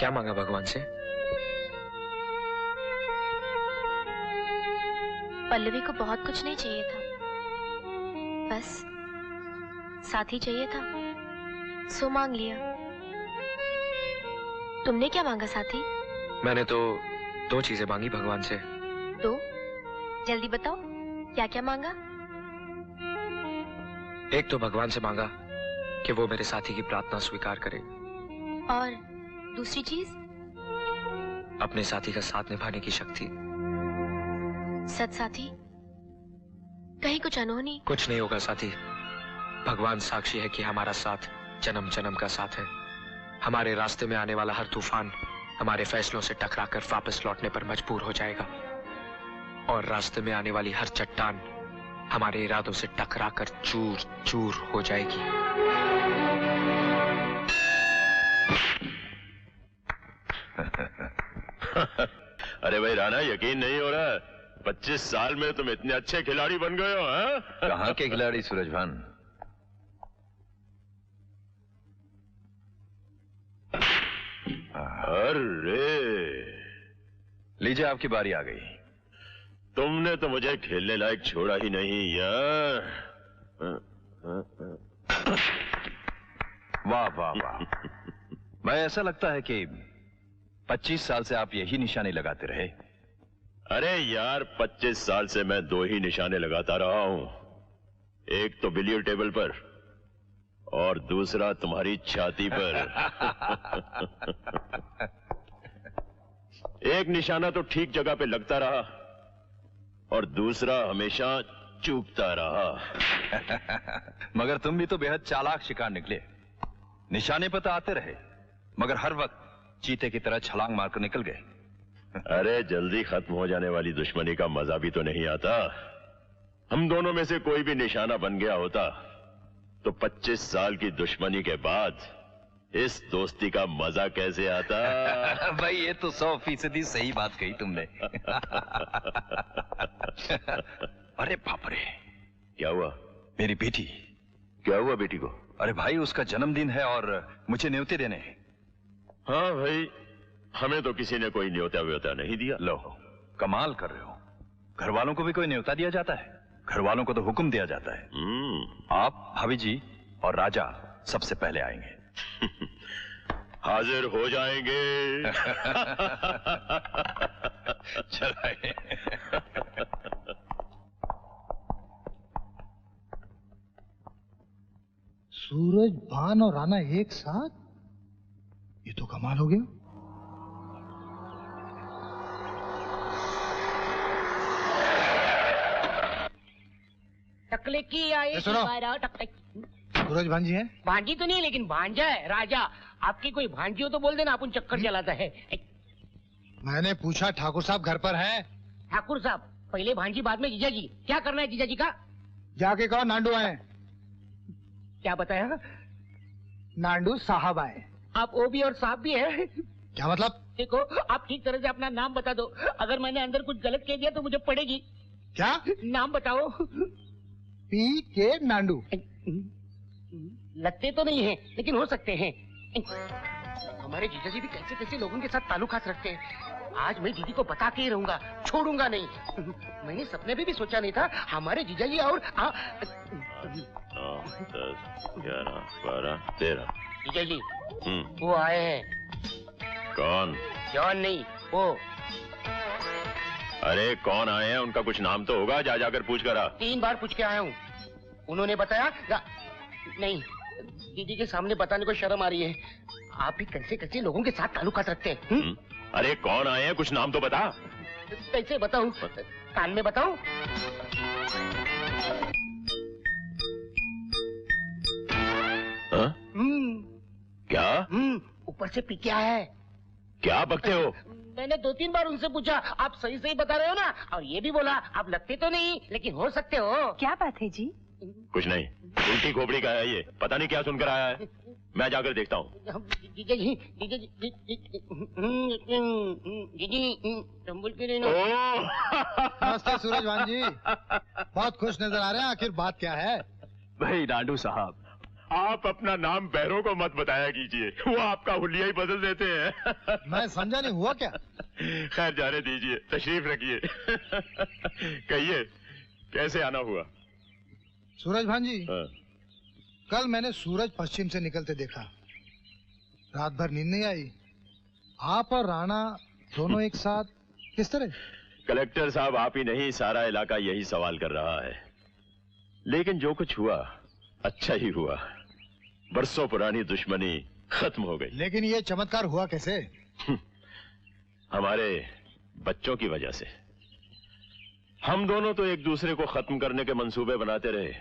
क्या मांगा भगवान से? पल्लवी को बहुत कुछ नहीं चाहिए था, बस साथी चाहिए था, सो मांग लिया। तुमने क्या मांगा साथी? मैंने तो 2 चीजें मांगी भगवान से। 2? जल्दी बताओ, क्या क्या मांगा? एक तो भगवान से मांगा कि वो मेरे साथी की प्रार्थना स्वीकार करे। और दूसरी चीज? अपने साथी का साथ निभाने की शक्ति। सच साथी, कहीं कुछ अनहोनी? कुछ नहीं होगा साथी। भगवान साक्षी है कि हमारा साथ जन्म जन्म का साथ है। हमारे रास्ते में आने वाला हर तूफान हमारे फैसलों से टकराकर वापस लौटने पर मजबूर हो जाएगा, और रास्ते में आने वाली हर चट्टान हमारे इरादों से टकराकर चूर चूर हो जाएगी। अरे भाई राणा, यकीन नहीं हो रहा, 25 साल में तुम इतने अच्छे खिलाड़ी बन गए हो। हाँ? कहाँ के खिलाड़ी सूरजभान? अरे लीजिए, आपकी बारी आ गई। तुमने तो मुझे खेलने लायक छोड़ा ही नहीं यार। वाह वाह वाह। मैं ऐसा लगता है कि 25 साल से आप यही निशाने लगाते रहे। अरे यार, 25 साल से मैं 2 ही निशाने लगाता रहा हूं। एक तो बिलियर्ड टेबल पर और दूसरा तुम्हारी छाती पर। एक निशाना तो ठीक जगह पे लगता रहा और दूसरा हमेशा चूकता रहा। मगर तुम भी तो बेहद चालाक शिकार निकले। निशाने पर तो आते रहे, मगर हर वक्त चीते की तरह छलांग मारकर निकल गए। अरे जल्दी खत्म हो जाने वाली दुश्मनी का मजा भी तो नहीं आता। हम दोनों में से कोई भी निशाना बन गया होता तो 25 साल की दुश्मनी के बाद इस दोस्ती का मजा कैसे आता? भाई ये तो 100% सही बात कही तुमने। अरे बाप रे, क्या हुआ? मेरी बेटी। क्या हुआ बेटी को? अरे भाई, उसका जन्मदिन है और मुझे न्योते देने हैं। हाँ भाई, हमें तो किसी ने कोई न्योता व्योता नहीं दिया। लो, कमाल कर रहे हो। घर वालों को भी कोई न्योता दिया जाता है? घर वालों को तो हुक्म दिया जाता है। आप, भाभी जी और राजा सबसे पहले आएंगे। हाजिर हो जाएंगे। चलाइए। सूरज, भान और राणा एक साथ? ये तो कमाल हो गया। टकले की आई सूरज भांजी है? भांजी तो नहीं, लेकिन भांजा है। राजा, आपकी कोई भांजी हो तो बोल देना, अपन चक्कर चलाता है। मैंने पूछा ठाकुर साहब घर पर हैं? ठाकुर साहब पहले, भांजी बाद में जीजा जी। क्या करना है जीजा जी का? जाके कहो नांडू आए। क्या बताया? नांडू साहब आए। आप ओ भी और साहब भी है? क्या मतलब? देखो, आप ठीक तरह से अपना नाम बता दो। अगर मैंने अंदर कुछ गलत कह दिया तो मुझे पड़ेगी। क्या नाम बताओ। पी के नांडू। लगते तो नहीं है, लेकिन हो सकते हैं। हमारे जीजा जी भी कैसे कैसे लोगों के साथ ताल्लुकात रखते हैं। आज मैं दीदी को बता के ही रहूंगा, छोड़ूंगा नहीं। मैंने सपने में भी सोचा नहीं था हमारे जीजा जी और 9, 10, 11, 12, 13। जीजा जी वो आए हैं। कौन? जॉन नहीं, वो। अरे कौन आए हैं? उनका कुछ नाम तो होगा, जा जाकर पूछ कर आ। 3 बार पूछ के आया हूँ। उन्होंने बताया नहीं। दीदी के सामने बताने को शर्म आ रही है। आप भी कैसे कैसे लोगों के साथ ताल्लुकात रखते हैं। अरे कौन आए हैं? कुछ नाम तो बता। कैसे बताऊं? कान में बताऊं? क्या? ऊपर से पी क्या है? क्या बकते हो? मैंने 2-3 बार उनसे पूछा, आप सही सही बता रहे हो ना? और ये भी बोला, आप लगते तो नहीं लेकिन हो सकते हो। क्या बात है जी? कुछ नहीं, उल्टी खोपड़ी का है ये। पता नहीं क्या सुनकर आया है। मैं जाकर देखता हूँ। जीजा जी, जीजा जी, नमस्ते सूरज भांजी, बहुत खुश नजर आ रहे हैं। आखिर बात क्या है? भाई नांडू साहब, आप अपना नाम बैरों को मत बताया कीजिए, वो आपका हुलिया ही बदल देते हैं। मैं समझा नहीं, हुआ क्या? खैर जाने दीजिए, तशरीफ रखिए। कहिए कैसे आना हुआ? सूरज भान जी, हाँ। कल मैंने सूरज पश्चिम से निकलते देखा। रात भर नींद नहीं आई। आप और राणा दोनों एक साथ किस तरह? कलेक्टर साहब, आप ही नहीं, सारा इलाका यही सवाल कर रहा है। लेकिन जो कुछ हुआ अच्छा ही हुआ। बरसों पुरानी दुश्मनी खत्म हो गई। लेकिन ये चमत्कार हुआ कैसे? हमारे बच्चों की वजह से। हम दोनों तो एक दूसरे को खत्म करने के मंसूबे बनाते रहे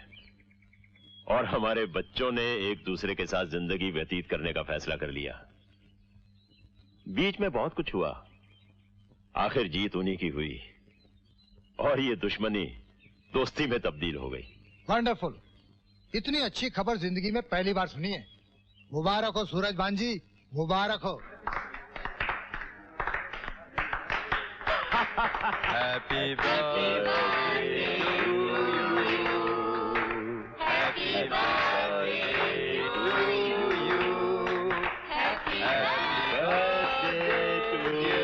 और हमारे बच्चों ने एक दूसरे के साथ जिंदगी व्यतीत करने का फैसला कर लिया। बीच में बहुत कुछ हुआ, आखिर जीत उन्हीं की हुई और ये दुश्मनी दोस्ती में तब्दील हो गई। वंडरफुल। इतनी अच्छी खबर जिंदगी में पहली बार सुनी है। मुबारक हो सूरज भान जी, मुबारक हो। Happy birthday to you, happy birthday to you, happy birthday to you.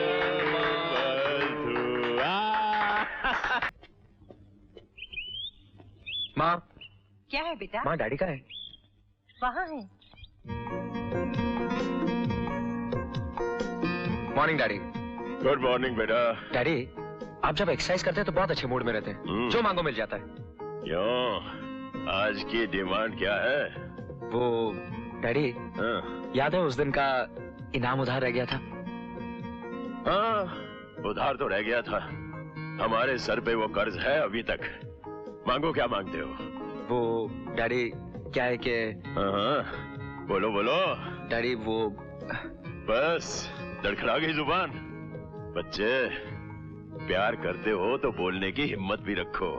माँ, क्या है बेटा? माँ डैडी का है। वहाँ है। Morning daddy. गुड मॉर्निंग बेटा। डैडी, आप जब एक्सरसाइज करते हैं तो बहुत अच्छे मूड में रहते हैं। जो मांगो मिल जाता है। क्यों, आज की डिमांड क्या है? वो डैडी, हाँ। याद है उस दिन का इनाम उधार रह गया था? हाँ, उधार तो रह गया था। हमारे सर पे वो कर्ज है अभी तक। मांगो, क्या मांगते हो? वो डैडी, क्या है कि हाँ, बोलो बोलो। डैडी वो बस लड़खड़ा गई जुबान। बच्चे, प्यार करते हो तो बोलने की हिम्मत भी रखो।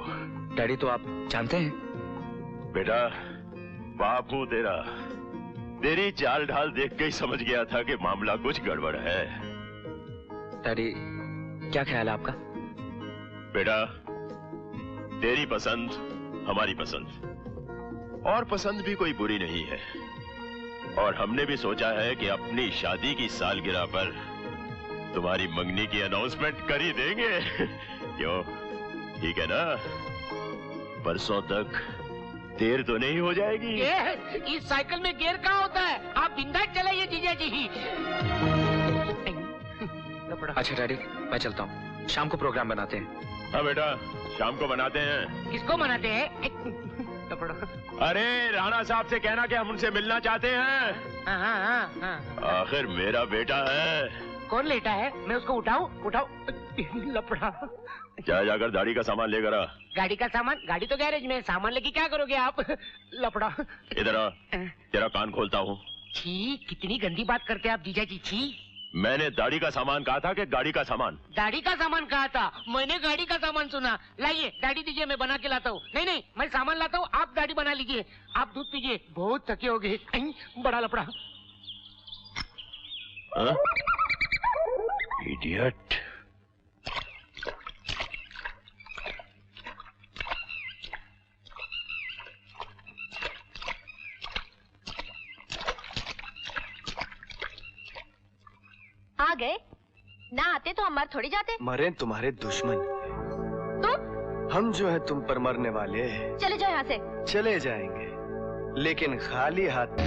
डैडी, तो आप जानते हैं बेटा, बाप हूं तेरा। तेरी चाल ढाल देख के ही समझ गया था कि मामला कुछ गड़बड़ है। डैडी, क्या ख्याल है आपका? बेटा, तेरी पसंद हमारी पसंद और पसंद भी कोई बुरी नहीं है। और हमने भी सोचा है कि अपनी शादी की सालगिरह पर तुम्हारी मंगनी की अनाउंसमेंट कर ही देंगे। क्यों, ठीक है ना? परसों तक देर तो नहीं हो जाएगी? इस साइकिल में गियर कहाँ होता है? आप बिंदास चलाइए जीजा जी। अच्छा डैडी, मैं चलता हूँ। शाम को प्रोग्राम बनाते हैं। हाँ बेटा, शाम को बनाते हैं। किसको मनाते हैं? अरे राणा साहब से कहना कि हम उनसे मिलना चाहते हैं। हाँ हाँ हाँ। आखिर मेरा बेटा है। कौन लेटा है? मैं उसको उठाऊं? उठाओ। लपड़ा। जा जाकर दाढ़ी का सामान लेकर आ। गाड़ी का सामान? गाड़ी तो गैरेज में। सामान लेके क्या करोगे आप? लपड़ा। इधर आ, तेरा कान खोलता हूँ। छी, कितनी गंदी बात करते हैं आप जीजा जी। छी। मैंने दाढ़ी का सामान कहा था कि गाड़ी का सामान? दाढ़ी का सामान कहा था। मैंने गाड़ी का सामान सुना। लाइए दाढ़ी दीजिए, मैं बना के लाता हूँ। नहीं नहीं, मैं सामान लाता हूँ, आप दाढ़ी बना लीजिए। आप दूध पीजिए, बहुत थके हो गए। बड़ा लपड़ा। इडियट। आ गए? ना आते तो हम मर थोड़ी जाते। मरे तुम्हारे दुश्मन, तुम? हम जो है तुम पर मरने वाले हैं। चले जाओ यहाँ से। चले जाएंगे, लेकिन खाली हाथ।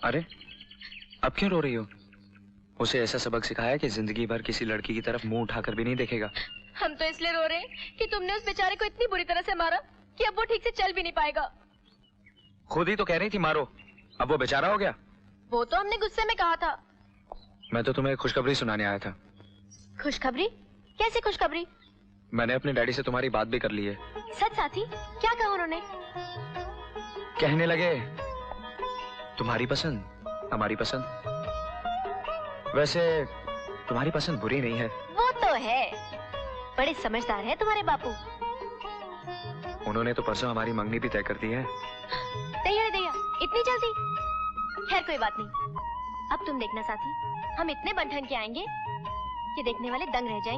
अरे अब क्यों रो रही हो? उसे ऐसा सबक सिखाया कि जिंदगी भर किसी लड़की की तरफ मुंह उठाकर भी नहीं देखेगा। हम तो इसलिए रो रहे हैं कि तुमने उस बेचारे को इतनी बुरी तरह से मारा कि अब वो ठीक से चल भी नहीं पाएगा। खुद ही तो कह रही थी मारो, अब वो बेचारा हो गया। वो तो हमने गुस्से में कहा था। मैं तो तुम्हें खुशखबरी सुनाने आया था। खुशखबरी? कैसी खुशखबरी? मैंने अपने डैडी से तुम्हारी बात भी कर ली है। सच साथी? क्या कहा उन्होंने? कहने लगे तुम्हारी पसंद हमारी पसंद। वैसे तुम्हारी पसंद बुरी नहीं है। वो तो है, बड़े समझदार है तुम्हारे बापू। उन्होंने तो परसों हमारी मंगनी भी तय कर दी है। दैया इतनी जल्दी? खैर कोई बात नहीं। अब तुम देखना साथी, हम इतने बन ठन के आएंगे कि देखने वाले दंग रह जाएंगे।